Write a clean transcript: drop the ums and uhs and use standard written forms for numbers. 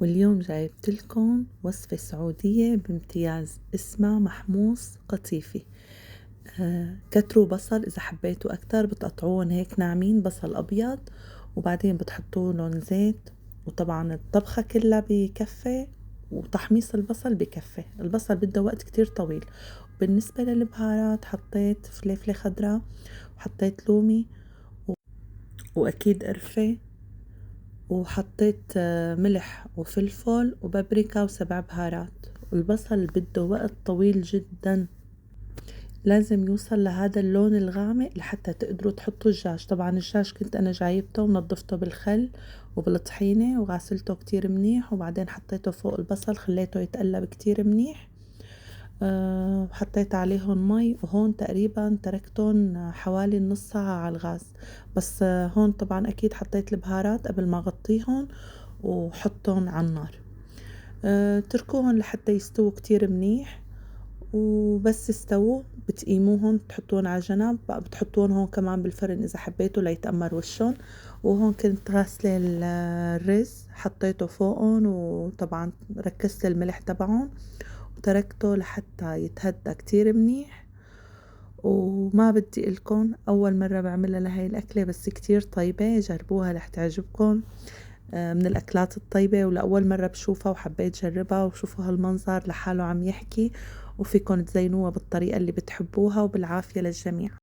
واليوم جايبتلكن وصفة سعودية بامتياز اسمها محموص قطيفي. كتروا بصل إذا حبيتوا أكتر بتقطعوهم هيك ناعمين، بصل أبيض، وبعدين بتحطولن زيت، وطبعا الطبخة كلها بكفة، وتحميص البصل بكفة. البصل بده وقت كتير طويل. بالنسبة للبهارات حطيت فلفلة خضراء، وحطيت لومي، وأكيد قرفة، وحطيت ملح وفلفل وبابريكا وسبع بهارات. البصل بده وقت طويل جدا، لازم يوصل لهذا اللون الغامق لحتى تقدروا تحطوا الدجاج. طبعا الدجاج كنت انا جايبته ونظفته بالخل وبالطحينة وغسلته كتير منيح، وبعدين حطيته فوق البصل خليته يتقلب كتير منيح. وحطيت عليهم مي، وهون تقريبا تركتهم حوالي نص ساعة على الغاز. بس هون طبعا اكيد حطيت البهارات قبل ما اغطيهم وحطهم على النار. تركوهم لحتى يستووا كتير منيح، وبس استووا بتقيموهم بتحطوهم على جنب. بقى بتحطوهم هون كمان بالفرن اذا حبيتوا ليتأمر وشهم. وهون كنت غاسلة الرز حطيته فوقهم، وطبعا ركزت الملح تبعهم وتركته لحتى يتهدى كتير منيح. وما بدي لكم اول مرة بعملها لهي الاكلة، بس كتير طيبة، جربوها رح تعجبكم. من الاكلات الطيبة، ولاول مرة بشوفها وحبيت جربها. وشوفوا هالمنظر لحاله عم يحكي، وفيكن تزينوها بالطريقة اللي بتحبوها، وبالعافية للجميع.